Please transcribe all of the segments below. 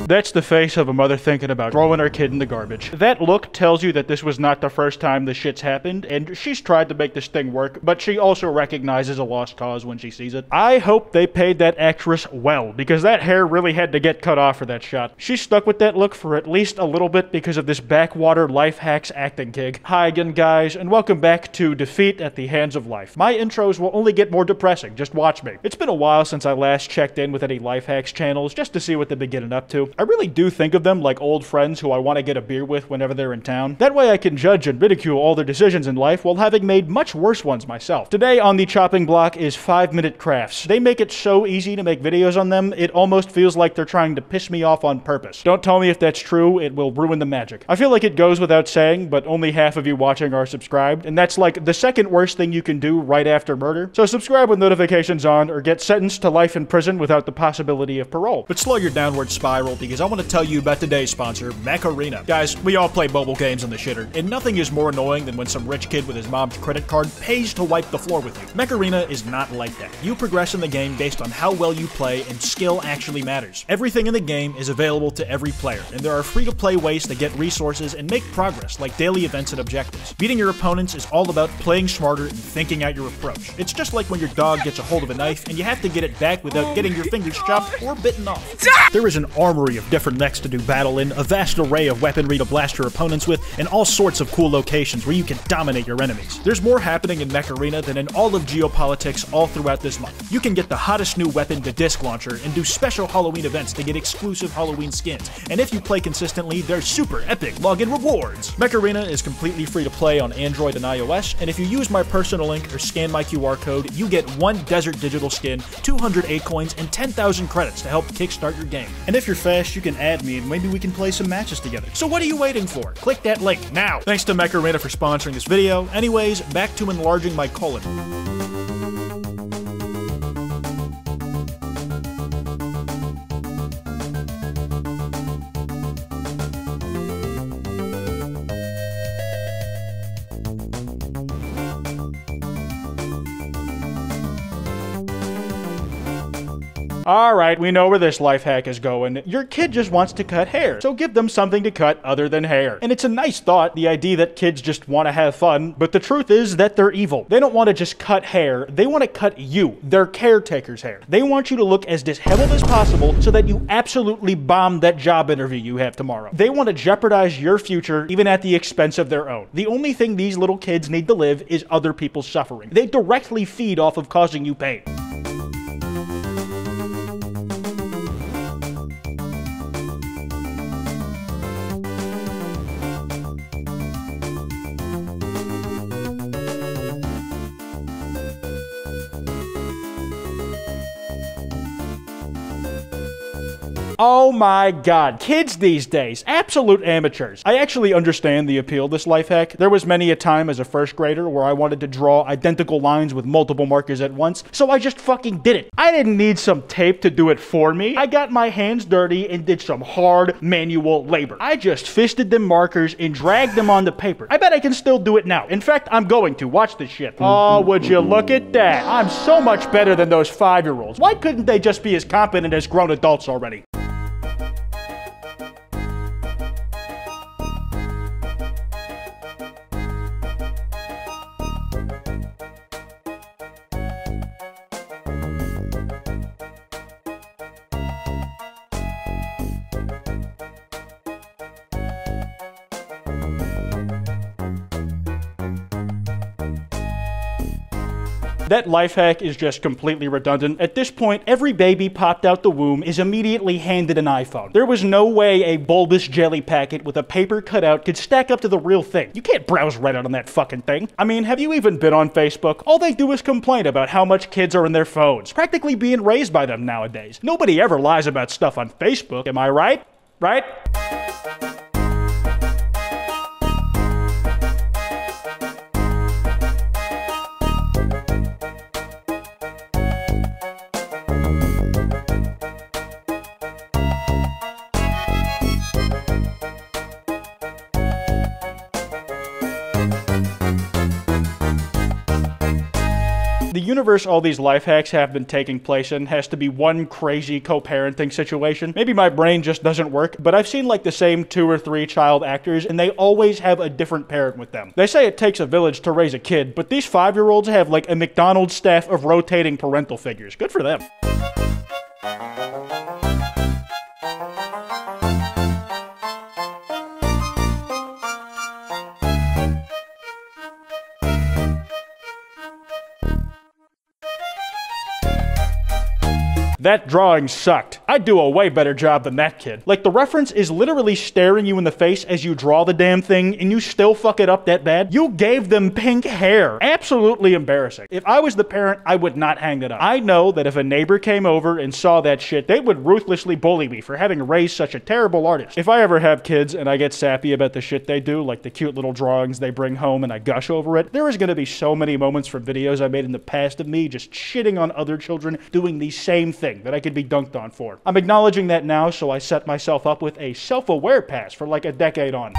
That's the face of a mother thinking about throwing her kid in the garbage. That look tells you that this was not the first time this shit's happened, and she's tried to make this thing work, but she also recognizes a lost cause when she sees it. I hope they paid that actress well, because that hair really had to get cut off for that shot. She stuck with that look for at least a little bit because of this backwater life hacks acting gig. Hi again, guys, and welcome back to Defeat at the Hands of Life. My intros will only get more depressing, just watch me. It's been a while since I last checked in with any life hacks channels, just to see what they've been getting up to. I really do think of them like old friends who I want to get a beer with whenever they're in town. That way I can judge and ridicule all their decisions in life while having made much worse ones myself. Today on the chopping block is 5-minute crafts. They make it so easy to make videos on them, it almost feels like they're trying to piss me off on purpose. Don't tell me if that's true, it will ruin the magic. I feel like it goes without saying, but only half of you watching are subscribed, and that's like the second worst thing you can do right after murder. So subscribe with notifications on, or get sentenced to life in prison without the possibility of parole. But slow your downward spiral, because I want to tell you about today's sponsor, Macarena. Guys, we all play mobile games on the shitter, and nothing is more annoying than when some rich kid with his mom's credit card pays to wipe the floor with you. Macarena is not like that. You progress in the game based on how well you play, and skill actually matters. Everything in the game is available to every player, and there are free-to-play ways to get resources and make progress, like daily events and objectives. Beating your opponents is all about playing smarter and thinking out your approach. It's just like when your dog gets a hold of a knife, and you have to get it back without getting your fingers chopped or bitten off. There is an armory of different mechs to do battle in, a vast array of weaponry to blast your opponents with, and all sorts of cool locations where you can dominate your enemies. There's more happening in Macarena than in all of geopolitics all throughout this month. You can get the hottest new weapon, the disc launcher, and do special Halloween events to get exclusive Halloween skins. And if you play consistently, there's super epic login rewards. Macarena is completely free to play on Android and iOS, and if you use my personal link or scan my QR code, you get 1 Desert Digital skin, 200 A-coins, and 10,000 credits to help kickstart your game. And if you're fast, you can add me and maybe we can play some matches together. So what are you waiting for? Click that link now. Thanks to Macarena for sponsoring this video. Anyways, back to enlarging my colon. Alright, we know where this life hack is going. Your kid just wants to cut hair, so give them something to cut other than hair. And it's a nice thought, the idea that kids just want to have fun, but the truth is that they're evil. They don't want to just cut hair, they want to cut you, their caretaker's hair. They want you to look as disheveled as possible so that you absolutely bomb that job interview you have tomorrow. They want to jeopardize your future even at the expense of their own. The only thing these little kids need to live is other people's suffering. They directly feed off of causing you pain. Oh my god, kids these days, absolute amateurs. I actually understand the appeal of this life hack. There was many a time as a first grader where I wanted to draw identical lines with multiple markers at once, so I just fucking did it. I didn't need some tape to do it for me. I got my hands dirty and did some hard manual labor. I just fisted them markers and dragged them onto paper. I bet I can still do it now. In fact, I'm going to. Watch this shit. Oh, would you look at that? I'm so much better than those 5-year-olds. Why couldn't they just be as competent as grown adults already? That life hack is just completely redundant. At this point, every baby popped out the womb is immediately handed an iPhone. There was no way a bulbous jelly packet with a paper cutout could stack up to the real thing. You can't browse Reddit on that fucking thing. I mean, have you even been on Facebook? All they do is complain about how much kids are in their phones, practically being raised by them nowadays. Nobody ever lies about stuff on Facebook, am I right? Right? The universe all these life hacks have been taking place in has to be one crazy co-parenting situation. Maybe my brain just doesn't work, but I've seen like the same 2 or 3 child actors and they always have a different parent with them. They say it takes a village to raise a kid, but these 5-year-olds have like a McDonald's staff of rotating parental figures. Good for them. That drawing sucked. I'd do a way better job than that kid. Like, the reference is literally staring you in the face as you draw the damn thing, and you still fuck it up that bad? You gave them pink hair. Absolutely embarrassing. If I was the parent, I would not hang that up. I know that if a neighbor came over and saw that shit, they would ruthlessly bully me for having raised such a terrible artist. If I ever have kids and I get sappy about the shit they do, like the cute little drawings they bring home and I gush over it, there is gonna be so many moments from videos I made in the past of me just shitting on other children doing the same thing that I could be dunked on for. I'm acknowledging that now, so I set myself up with a self-aware pass for like a decade on.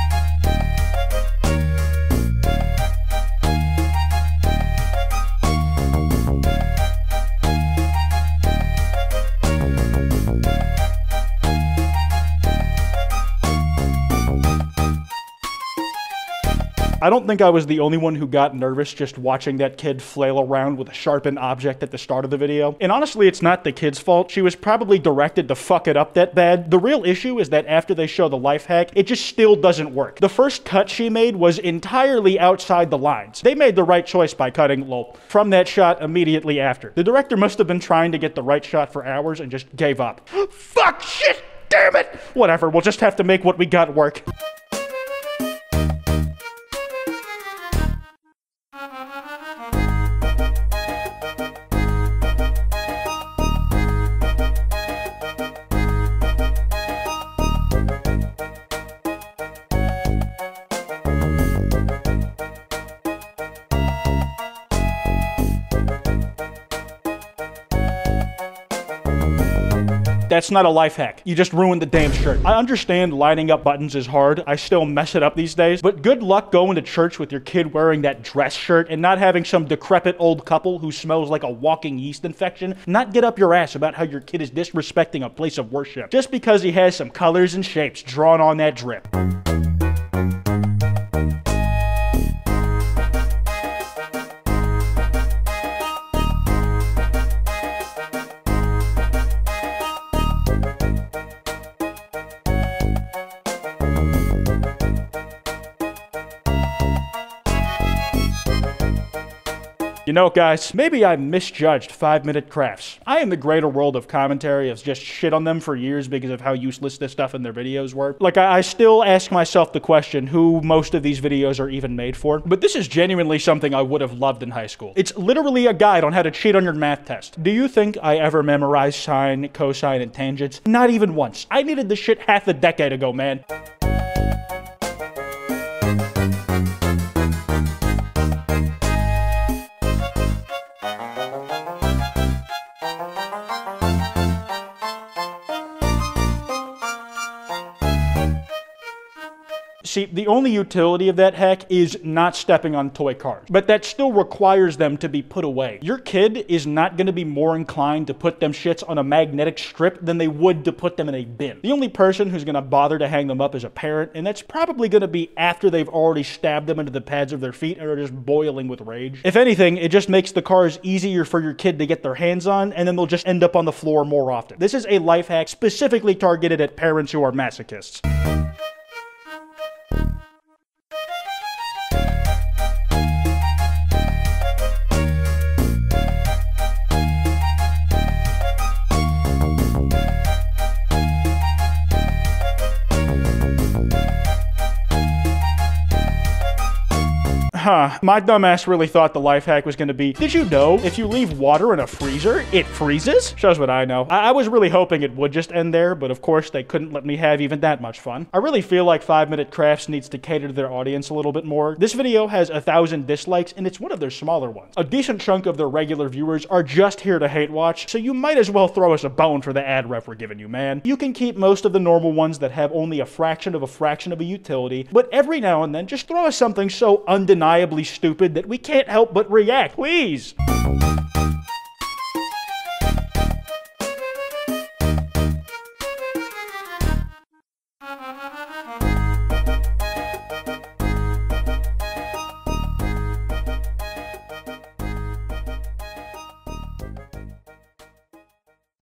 I don't think I was the only one who got nervous just watching that kid flail around with a sharpened object at the start of the video. And honestly, it's not the kid's fault. She was probably directed to fuck it up that bad. The real issue is that after they show the life hack, it just still doesn't work. The first cut she made was entirely outside the lines. They made the right choice by cutting lol from that shot immediately after. The director must have been trying to get the right shot for hours and just gave up. Fuck shit, damn it! Whatever, we'll just have to make what we got work. That's not a life hack. You just ruined the damn shirt. I understand lining up buttons is hard. I still mess it up these days, but good luck going to church with your kid wearing that dress shirt and not having some decrepit old couple who smells like a walking yeast infection not get up your ass about how your kid is disrespecting a place of worship just because he has some colors and shapes drawn on that drip. You know, guys, maybe I misjudged 5-minute crafts. I in the greater world of commentary have just shit on them for years because of how useless this stuff in their videos were. Like, I still ask myself the question who most of these videos are even made for. But this is genuinely something I would have loved in high school. It's literally a guide on how to cheat on your math test. Do you think I ever memorized sine, cosine, and tangents? Not even once. I needed this shit half a decade ago, man. See, the only utility of that hack is not stepping on toy cars, but that still requires them to be put away. Your kid is not going to be more inclined to put them shits on a magnetic strip than they would to put them in a bin. The only person who's going to bother to hang them up is a parent, and that's probably going to be after they've already stabbed them into the pads of their feet and are just boiling with rage. If anything, it just makes the cars easier for your kid to get their hands on, and then they'll just end up on the floor more often. This is a life hack specifically targeted at parents who are masochists. Huh, my dumbass really thought the life hack was gonna be, did you know if you leave water in a freezer, it freezes? Shows what I know. I was really hoping it would just end there, but of course they couldn't let me have even that much fun. I really feel like 5-Minute Crafts needs to cater to their audience a little bit more. This video has 1,000 dislikes and it's one of their smaller ones. A decent chunk of their regular viewers are just here to hate watch, so you might as well throw us a bone for the ad rep we're giving you, man. You can keep most of the normal ones that have only a fraction of a utility, but every now and then just throw us something so undeniably stupid that we can't help but react, please.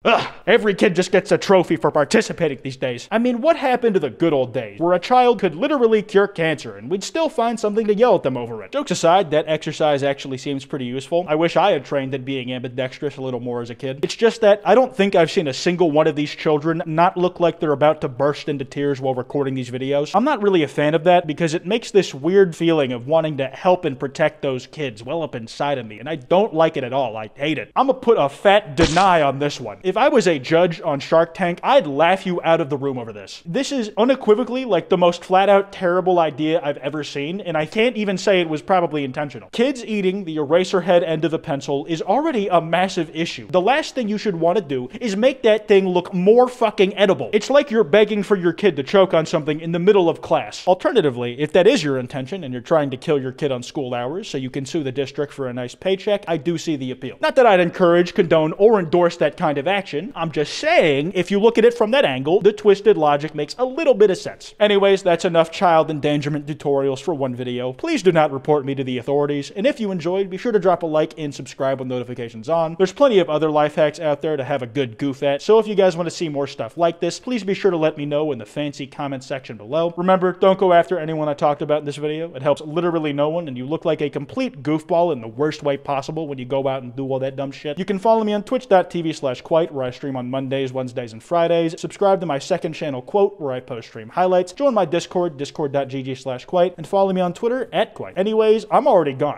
Ugh, every kid just gets a trophy for participating these days. I mean, what happened to the good old days where a child could literally cure cancer and we'd still find something to yell at them over it? Jokes aside, that exercise actually seems pretty useful. I wish I had trained at being ambidextrous a little more as a kid. It's just that I don't think I've seen a single one of these children not look like they're about to burst into tears while recording these videos. I'm not really a fan of that because it makes this weird feeling of wanting to help and protect those kids well up inside of me, and I don't like it at all. I hate it. I'm gonna put a fat deny on this one. If I was a judge on Shark Tank, I'd laugh you out of the room over this. This is unequivocally like the most flat out terrible idea I've ever seen, and I can't even say it was probably intentional. Kids eating the eraser head end of a pencil is already a massive issue. The last thing you should want to do is make that thing look more fucking edible. It's like you're begging for your kid to choke on something in the middle of class. Alternatively, if that is your intention and you're trying to kill your kid on school hours so you can sue the district for a nice paycheck, I do see the appeal. Not that I'd encourage, condone, or endorse that kind of action. I'm just saying, if you look at it from that angle, the twisted logic makes a little bit of sense. Anyways, that's enough child endangerment tutorials for one video. Please do not report me to the authorities, and if you enjoyed, be sure to drop a like and subscribe with notifications on. There's plenty of other life hacks out there to have a good goof at, so if you guys want to see more stuff like this, please be sure to let me know in the fancy comment section below. Remember, don't go after anyone I talked about in this video. It helps literally no one, and you look like a complete goofball in the worst way possible when you go out and do all that dumb shit. You can follow me on twitch.tv/Kwite, where I stream on Mondays, Wednesdays, and Fridays. Subscribe to my second channel, Quote, where I post stream highlights. Join my Discord, discord.gg/Kwite, and follow me on Twitter @Kwite. Anyways, I'm already gone.